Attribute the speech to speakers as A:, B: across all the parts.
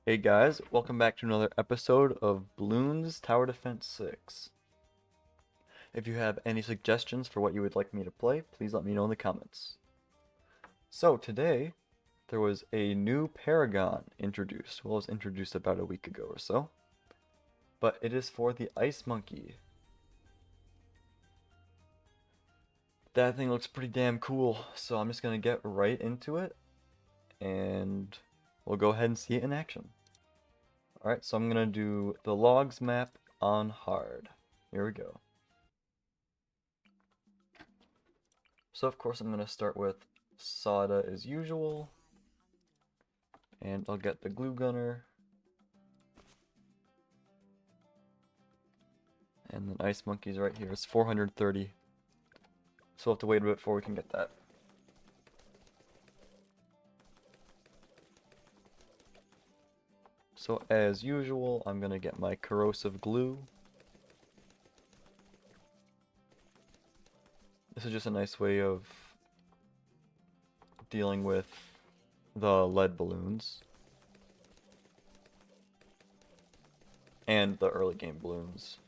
A: Hey guys, welcome back to another episode of Bloons Tower Defense 6. If you have any suggestions for what you would like me to play, please let me know in the comments. So today, there was a new Paragon introduced. Well, it was introduced about a week ago or so. But it is for the Ice Monkey. That thing looks pretty damn cool, so I'm just going to get right into it. And we'll go ahead and see it in action. Alright, so I'm going to do the logs map on hard. Here we go. So of course I'm going to start with Sada as usual. And I'll get the glue gunner. And then Ice Monkey's right here. It's 430. So we'll have to wait a bit before we can get that. So as usual, I'm going to get my corrosive glue. This is just a nice way of dealing with the lead balloons. And the early game balloons.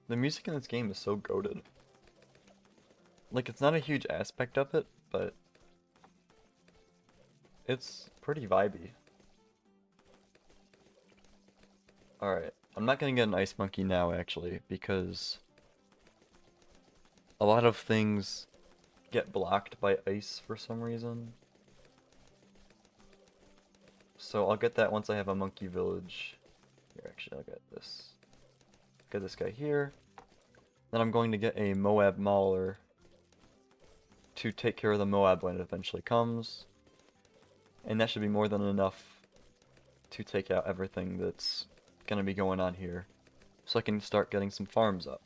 A: The music in this game is so goated. Like, it's not a huge aspect of it, but it's pretty vibey. Alright, I'm not gonna get an Ice Monkey now, actually, because a lot of things get blocked by ice for some reason. So I'll get that once I have a monkey village. Here, actually, I'll get this. Get this guy here. Then I'm going to get a Moab Mauler to take care of the Moab when it eventually comes. And that should be more than enough to take out everything that's gonna be going on here. So I can start getting some farms up.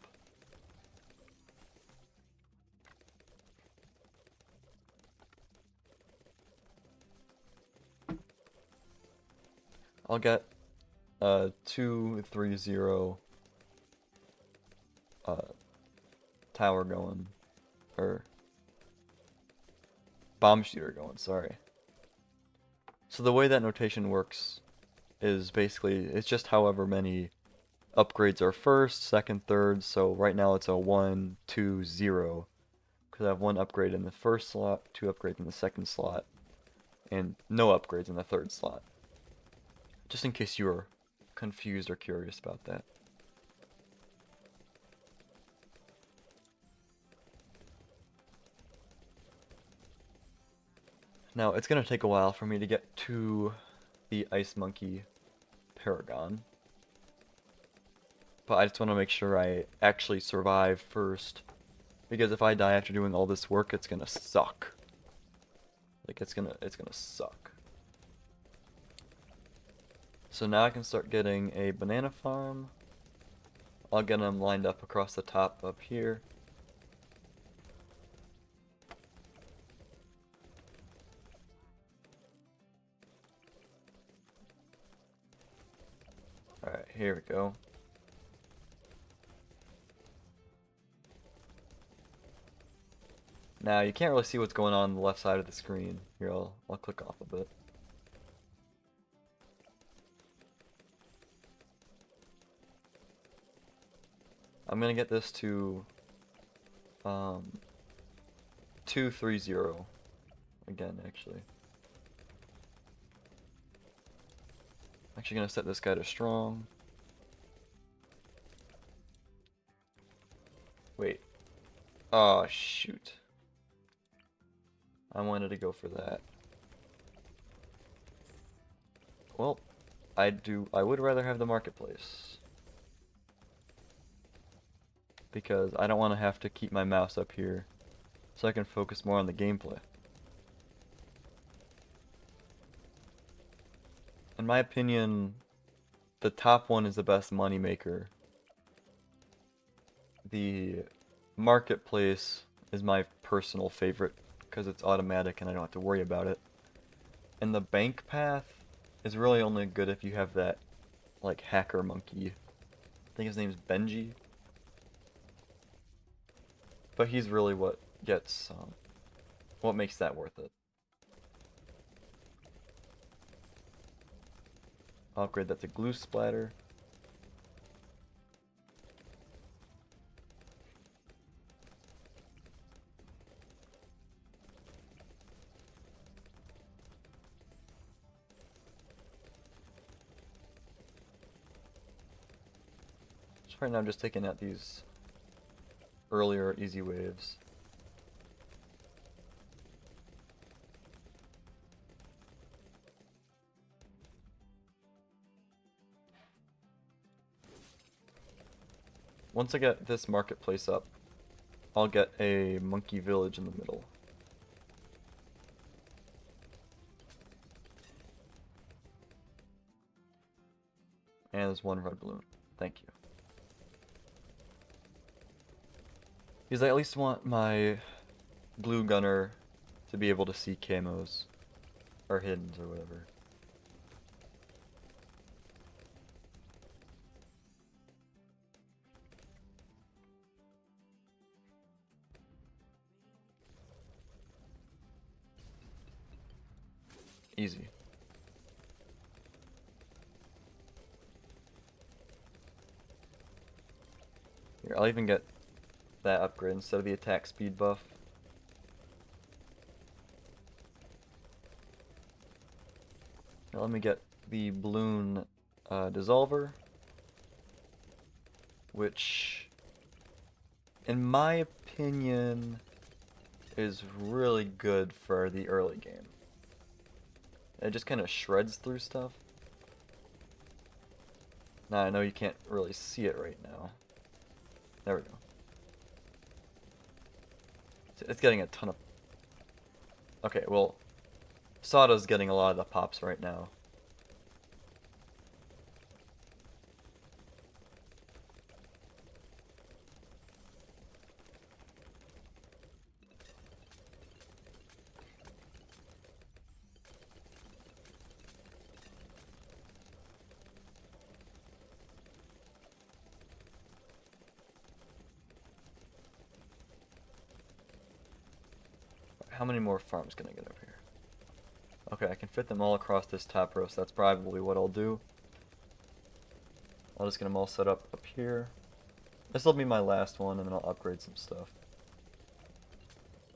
A: I'll get 230 tower going, or bomb shooter going, sorry. So the way that notation works is basically, it's just however many upgrades are first, second, third, so right now it's a 1, 2, 0, because I have one upgrade in the first slot, two upgrades in the second slot, and no upgrades in the third slot. Just in case you were confused or curious about that. Now, it's going to take a while for me to get to the Ice Monkey Paragon. But I just want to make sure I actually survive first. Because if I die after doing all this work, it's going to suck. Like, it's gonna suck. So now I can start getting a banana farm. I'll get them lined up across the top up here. Alright, here we go. Now, you can't really see what's going on the left side of the screen. Here, I'll click off a bit. I'm gonna get this to 230 again, actually. I'm actually gonna set this guy to strong. Wait. Oh, shoot. I wanted to go for that. Well, I would rather have the marketplace. Because I don't want to have to keep my mouse up here, so I can focus more on the gameplay. In my opinion, the top one is the best moneymaker. The marketplace is my personal favorite because it's automatic and I don't have to worry about it. And the bank path is really only good if you have that, like, hacker monkey. I think his name's Benji. But he's really what what makes that worth it. I'll upgrade that to glue splatter. So right now I'm just taking out these earlier easy waves. Once I get this marketplace up, I'll get a monkey village in the middle. And there's one red balloon. Thank you. Because I at least want my blue gunner to be able to see camos. Or hiddens or whatever. Easy. Here, I'll even get that upgrade instead of the attack speed buff. Now let me get the balloon dissolver, which, in my opinion, is really good for the early game. It just kind of shreds through stuff. Now I know you can't really see it right now. There we go. It's getting a ton of... Okay, well, Sada's getting a lot of the pops right now. How many more farms can I get over here? Okay, I can fit them all across this top row, so that's probably what I'll do. I'll just get them all set up here. This will be my last one, and then I'll upgrade some stuff.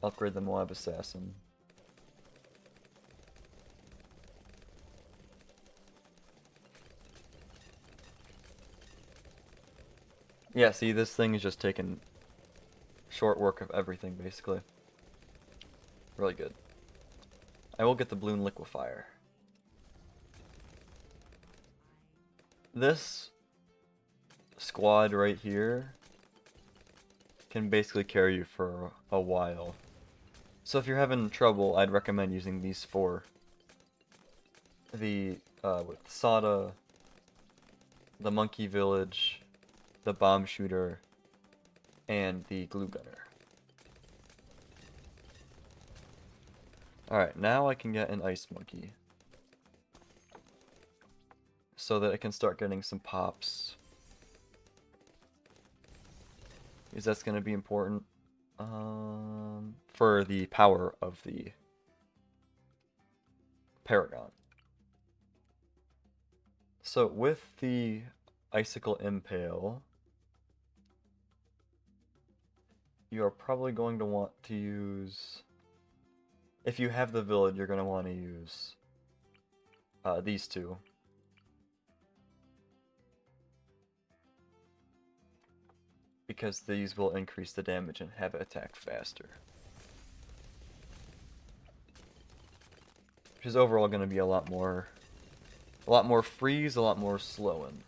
A: Upgrade the Moab Assassin. Yeah, see, this thing is just taking short work of everything, basically. Really good. I will get the balloon liquefier. This squad right here can basically carry you for a while. So if you're having trouble, I'd recommend using these four. The, with Sada, the Monkey Village, the Bomb Shooter, and the Glue Gunner. Alright, now I can get an Ice Monkey. So that I can start getting some pops. Because that's going to be important for the power of the Paragon. So with the Icicle Impale, you are probably going to want to use... If you have the village, you're going to want to use these two. Because these will increase the damage and have it attack faster. Which is overall going to be a lot more freeze, a lot more slowing.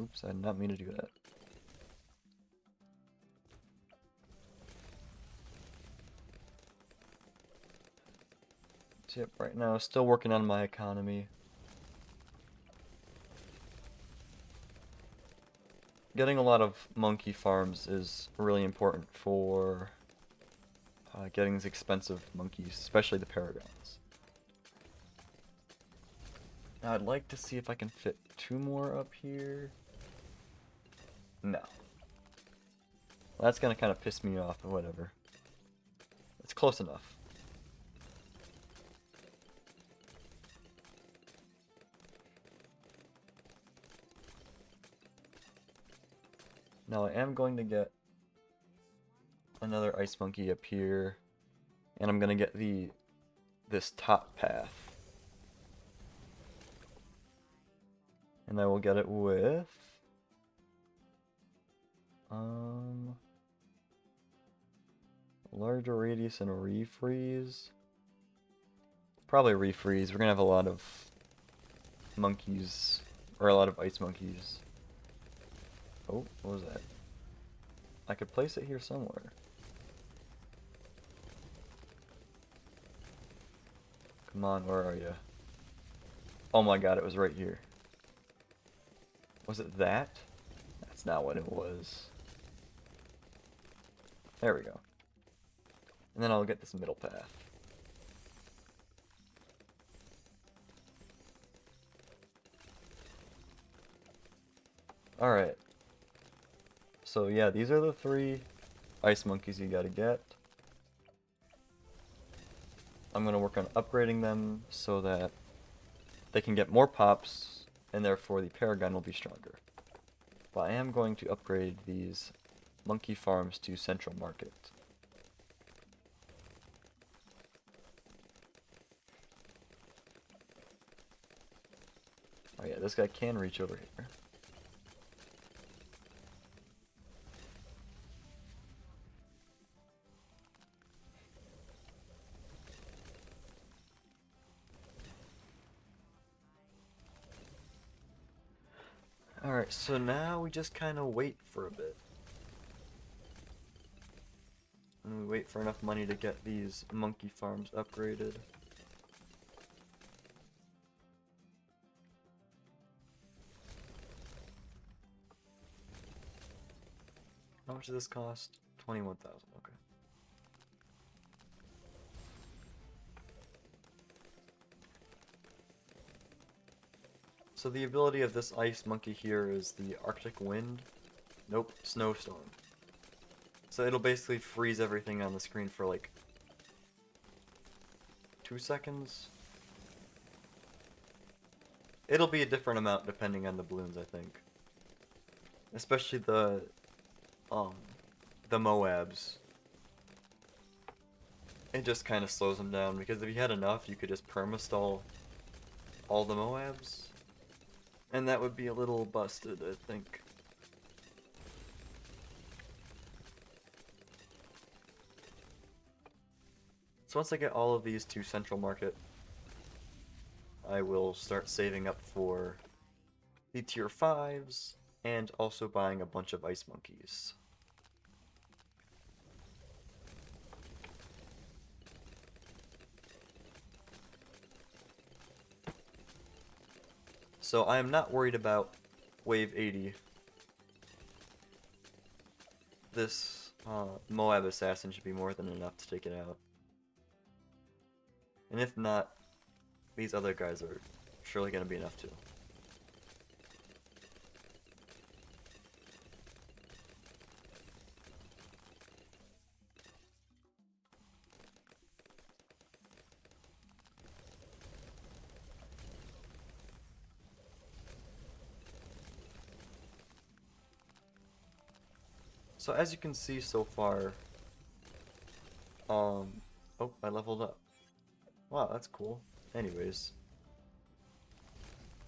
A: Oops, I did not mean to do that. Yep, right now, still working on my economy. Getting a lot of monkey farms is really important for getting these expensive monkeys, especially the paragons. Now I'd like to see if I can fit 2 more up here. No. Well, that's gonna kind of piss me off, but whatever. It's close enough. Now I am going to get another Ice Monkey up here, and I'm gonna get this top path. And I will get it with larger radius and refreeze. Probably refreeze. We're gonna have a lot of monkeys, or a lot of ice monkeys. Oh, what was that? I could place it here somewhere. Come on, where are you? Oh my god, it was right here. Was it that? That's not what it was. There we go. And then I'll get this middle path. Alright. So yeah, these are the 3 ice monkeys you gotta get. I'm gonna work on upgrading them so that they can get more pops, and therefore the Paragon will be stronger. But I am going to upgrade these monkey farms to Central Market. Oh yeah, this guy can reach over here. Alright, so now we just kind of wait for a bit. And we wait for enough money to get these monkey farms upgraded. How much does this cost? 21,000, okay. So the ability of this ice monkey here is the Arctic Wind. Nope, Snowstorm. So it'll basically freeze everything on the screen for like 2 seconds. It'll be a different amount depending on the balloons, I think. Especially the Moabs. It just kind of slows them down, because if you had enough, you could just perma-stall all the Moabs. And that would be a little busted, I think. So once I get all of these to Central Market, I will start saving up for the tier 5s, and also buying a bunch of ice monkeys. So I am not worried about wave 80. This Moab assassin should be more than enough to take it out. And if not, these other guys are surely going to be enough too. So as you can see so far, oh, I leveled up. Wow, that's cool. Anyways.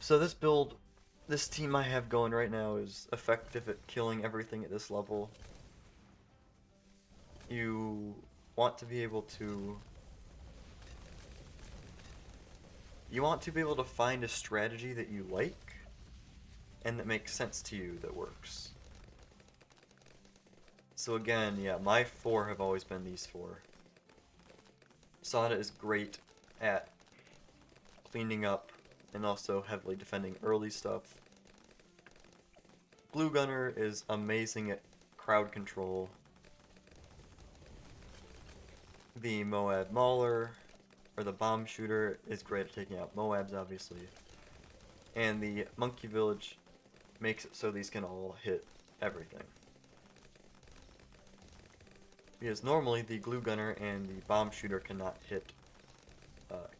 A: So this build, this team I have going right now is effective at killing everything at this level. You want to be able to... You want to be able to find a strategy that you like, and that makes sense to you, that works. So again, yeah, my 4 have always been these 4. Sada is great at cleaning up and also heavily defending early stuff. Blue Gunner is amazing at crowd control. The Moab Mauler, or the Bomb Shooter, is great at taking out Moabs, obviously. And the monkey village makes it so these can all hit everything. Because normally the glue gunner and the bomb shooter cannot hit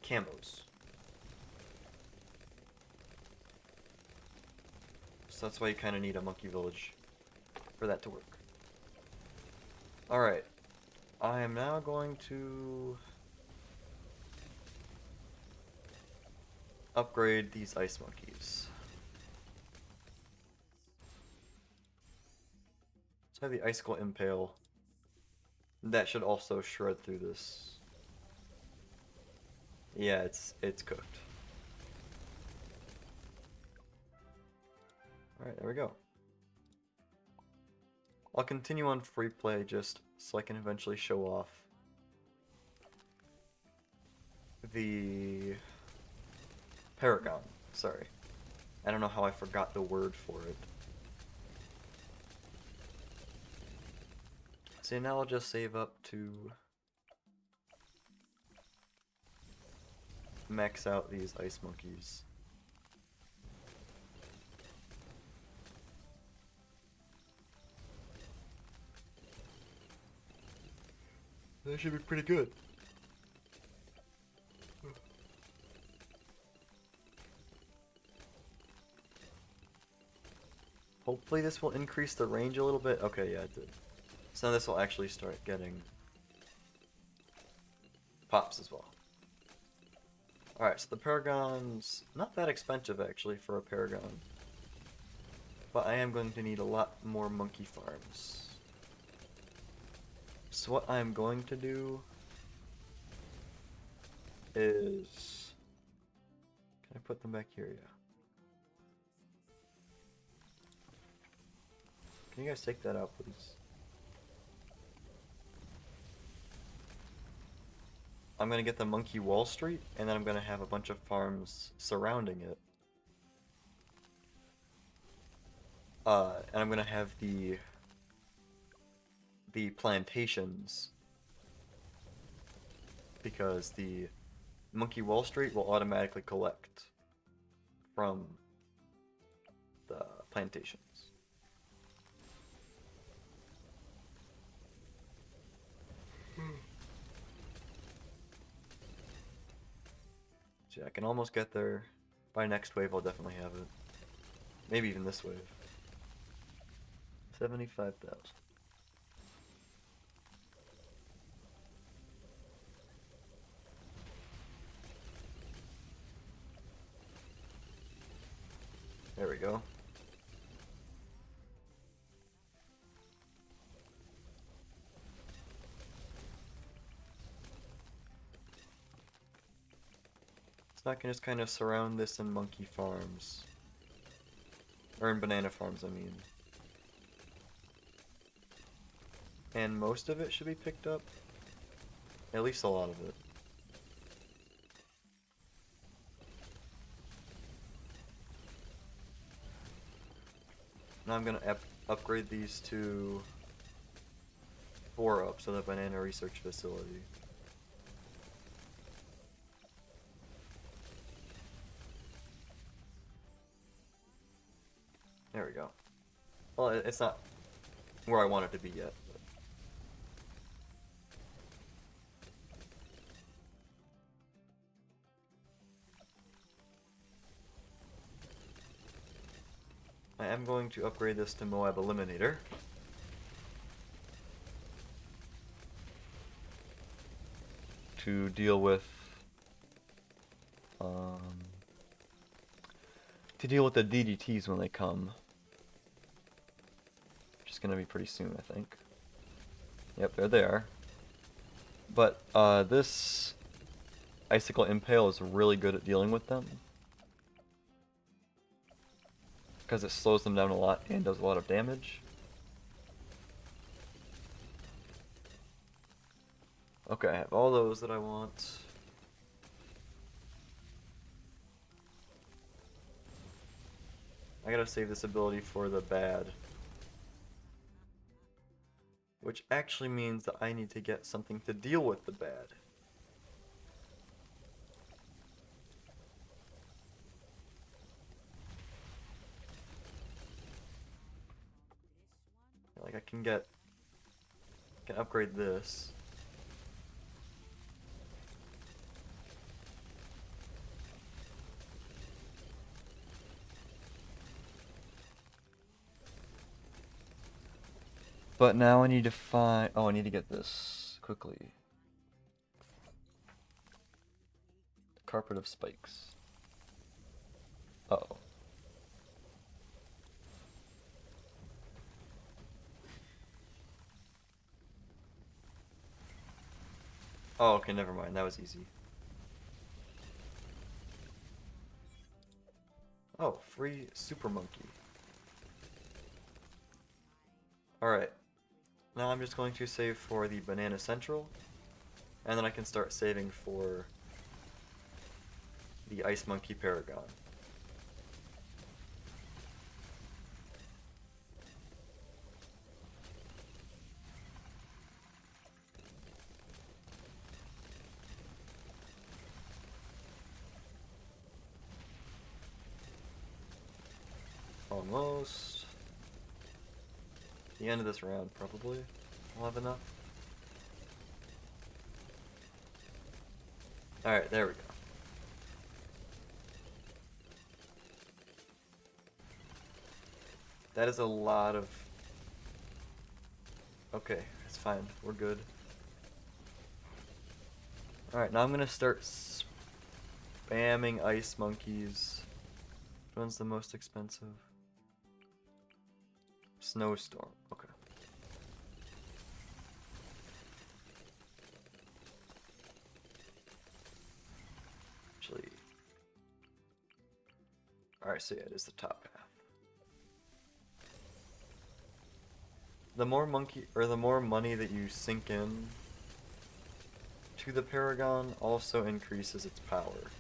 A: camos. So that's why you kind of need a monkey village for that to work. Alright, I am now going to upgrade these ice monkeys. So I have the icicle impale. That should also shred through this. Yeah, it's cooked. Alright, there we go. I'll continue on free play just so I can eventually show off the Paragon. Sorry. I don't know how I forgot the word for it. So now I'll just save up to max out these ice monkeys. That should be pretty good. Hopefully this will increase the range a little bit. Okay, yeah, it did. So now this will actually start getting pops as well. Alright, so the Paragon's not that expensive actually for a Paragon. But I am going to need a lot more monkey farms. So what I'm going to do is... Can I put them back here? Yeah. Can you guys take that out, please? I'm gonna get the Monkey Wall Street, and then I'm gonna have a bunch of farms surrounding it. And I'm gonna have the plantations, because the Monkey Wall Street will automatically collect from the plantations. So yeah, I can almost get there. By next wave, I'll definitely have it. Maybe even this wave. 75,000. There we go. So I can just kind of surround this in monkey farms. Or in banana farms, I mean. And most of it should be picked up. At least a lot of it. Now I'm gonna upgrade these to 4 up, so the banana research facility. There we go. Well, it's not where I want it to be yet. I am going to upgrade this to Moab Eliminator. To deal with the DDTs when they come. Which is gonna be pretty soon, I think. Yep, there they are. But this Icicle Impale is really good at dealing with them. Because it slows them down a lot and does a lot of damage. Okay, I have all those that I want. I gotta save this ability for the bad. Which actually means that I need to get something to deal with the bad. can upgrade this. But now I need to find... Oh, I need to get this quickly. Carpet of spikes. Uh-oh. Oh, okay, never mind. That was easy. Oh, free Super Monkey. Alright. Now I'm just going to save for the Banana Central. And then I can start saving for the Ice Monkey Paragon. Almost. The end of this round, probably. I'll have enough. Alright, there we go. That is a lot of... Okay, it's fine. We're good. Alright, now I'm gonna start spamming Ice Monkeys. Which one's the most expensive? Snowstorm. Okay. Actually... Alright, so yeah, it is the top half. The more money that you sink in to the Paragon also increases its power.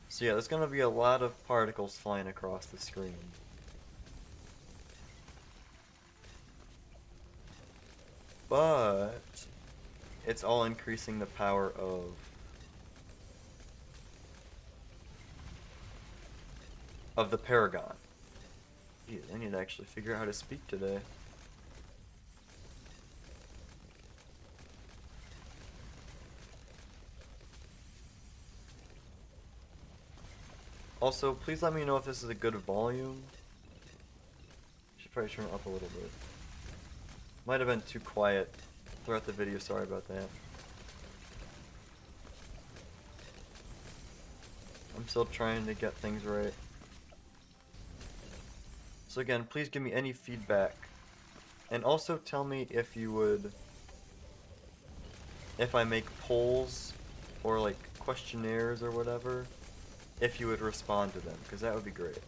A: So yeah, there's gonna be a lot of particles flying across the screen. But it's all increasing the power of the Paragon. Jeez, I need to actually figure out how to speak today. Also, please let me know if this is a good volume. Should probably turn it up a little bit. Might have been too quiet throughout the video, sorry about that. I'm still trying to get things right. So again, please give me any feedback. And also tell me if you would... If I make polls or like questionnaires or whatever, if you would respond to them, because that would be great.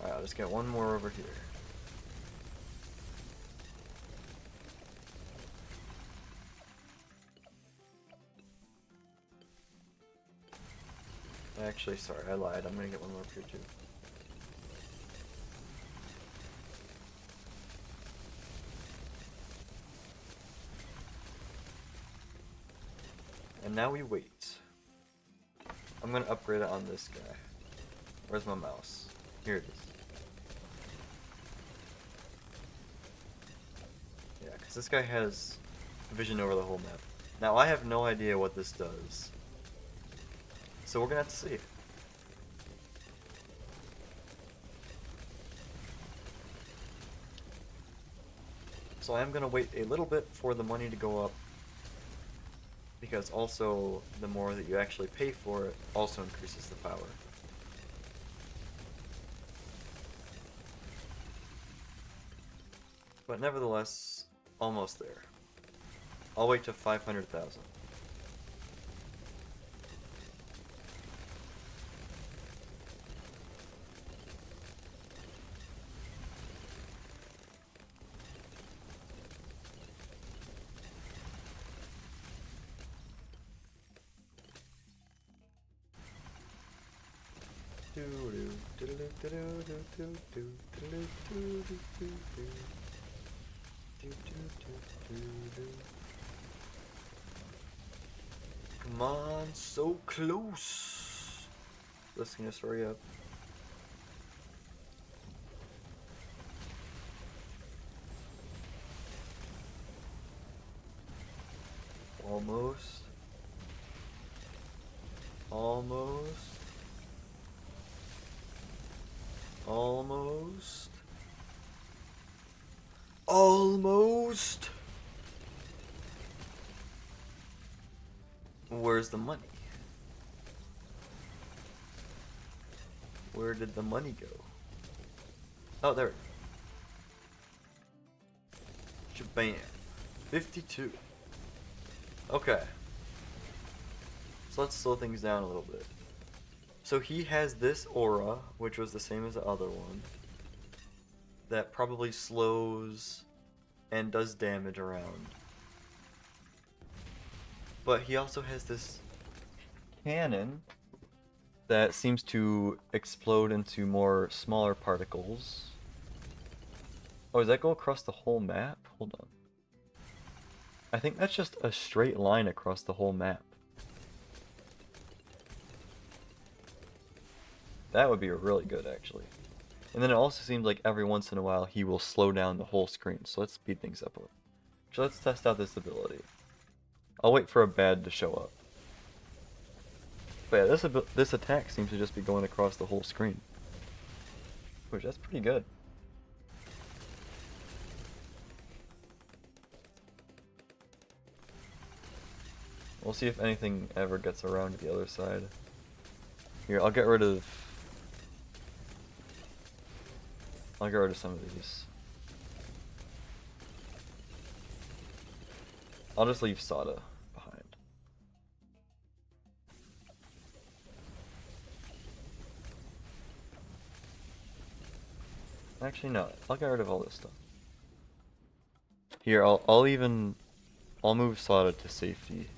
A: Alright, I'll just get one more over here. Actually, sorry, I lied. I'm gonna get one more up here too. And now we wait. I'm gonna upgrade it on this guy. Where's my mouse? Here it is. Yeah, because this guy has vision over the whole map. Now, I have no idea what this does. So we're gonna have to see. So I am gonna wait a little bit for the money to go up, because also the more that you actually pay for it also increases the power. But nevertheless, almost there. I'll wait to 500,000. Come on, so close. Let's just hurry up. Almost. Almost. Almost. Almost. Where's the money? Where did the money go? Oh, there. Bam. 52. Okay. So let's slow things down a little bit. So he has this aura, which was the same as the other one, that probably slows and does damage around. But he also has this cannon that seems to explode into more smaller particles. Oh, does that go across the whole map? Hold on. I think that's just a straight line across the whole map. That would be really good, actually. And then it also seems like every once in a while he will slow down the whole screen, so let's speed things up a little. So let's test out this ability. I'll wait for a bad to show up. But yeah, this attack seems to just be going across the whole screen. Which, that's pretty good. We'll see if anything ever gets around to the other side. Here, I'll get rid of some of these. I'll just leave Sada behind. Actually, no. I'll get rid of all this stuff. Here, I'll move Sada to safety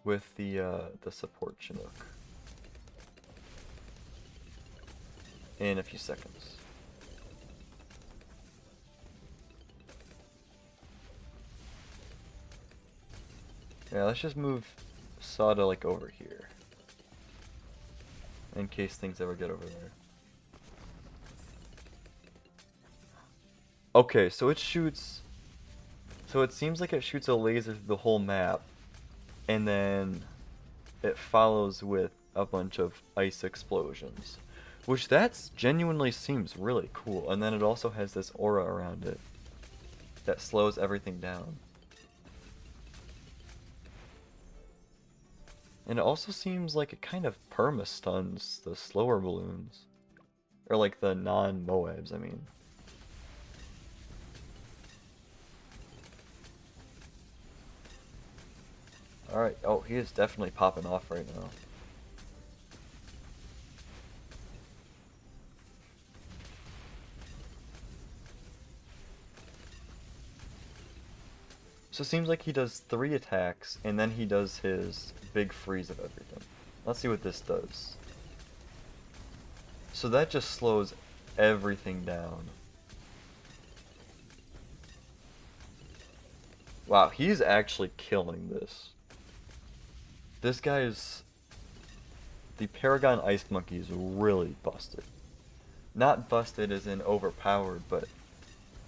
A: with the support Chinook in a few seconds. Yeah, let's just move Sada like over here in case things ever get over there. Okay, so it shoots. So it seems like it shoots a laser through the whole map, and then it follows with a bunch of ice explosions, which genuinely seems really cool. And then it also has this aura around it that slows everything down. And it also seems like it kind of perma-stuns the slower balloons. Or like the non-Moabs, I mean. Alright, oh, he is definitely popping off right now. So it seems like he does 3 attacks, and then he does his big freeze of everything. Let's see what this does. So that just slows everything down. Wow, he's actually killing this. This guy's... The Paragon Ice Monkey is really busted. Not busted as in overpowered, but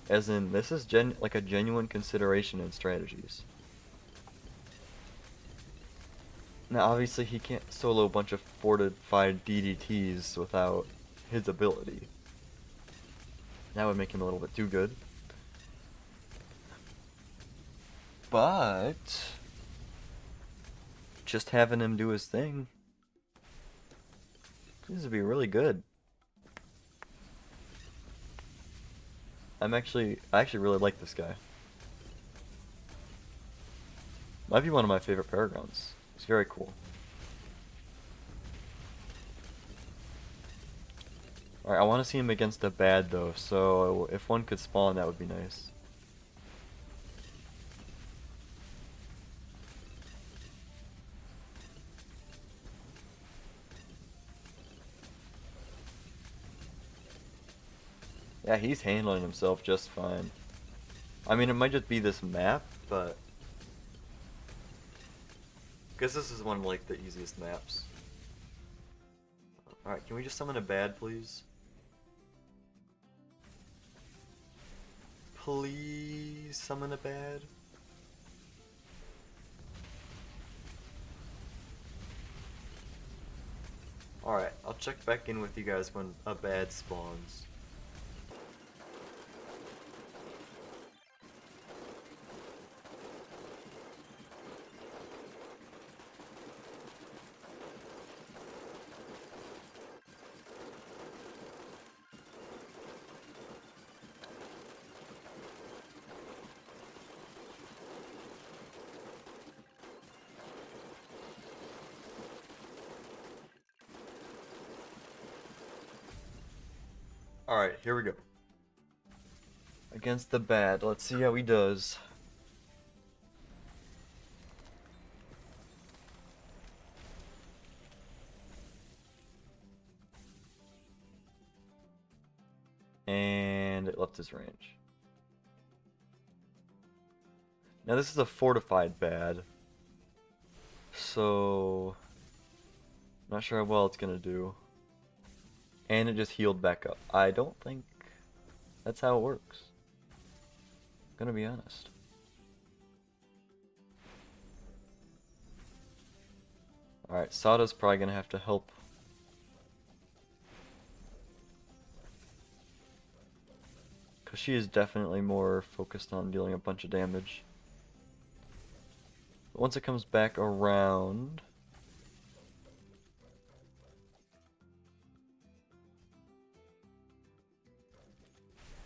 A: as in this is like a genuine consideration in strategies. Now obviously he can't solo a bunch of fortified DDTs without his ability. That would make him a little bit too good. But just having him do his thing, this would be really good. I actually really like this guy. Might be one of my favorite Paragons. It's very cool. Alright, I want to see him against a bad though, so if one could spawn, that would be nice. Yeah, he's handling himself just fine. I mean, it might just be this map, but... Because this is one of, like, the easiest maps. Alright, can we just summon a bad, please? Please summon a bad? Alright, I'll check back in with you guys when a bad spawns. Alright, here we go. Against the bad, let's see how he does. And it left his range. Now this is a fortified bad. So... not sure how well it's gonna do. And it just healed back up. I don't think that's how it works. I'm gonna be honest. Alright, Sada's probably gonna have to help. Because she is definitely more focused on dealing a bunch of damage. But once it comes back around...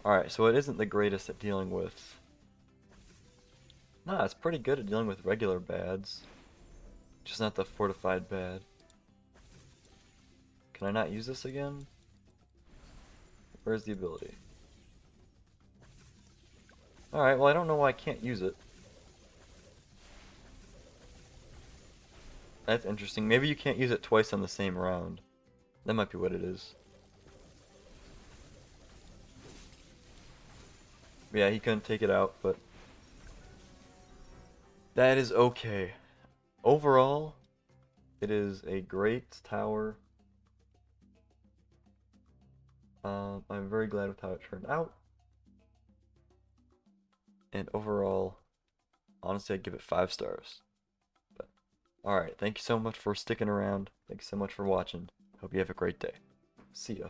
A: Alright, so it isn't the greatest at dealing with... Nah, it's pretty good at dealing with regular bads. Just not the fortified bad. Can I not use this again? Where's the ability? Alright, well I don't know why I can't use it. That's interesting. Maybe you can't use it twice on the same round. That might be what it is. Yeah, he couldn't take it out, but... that is okay. Overall, it is a great tower. I'm very glad with how it turned out. And overall, honestly, I'd give it 5 stars. But alright, thank you so much for sticking around. Thanks so much for watching. Hope you have a great day. See ya.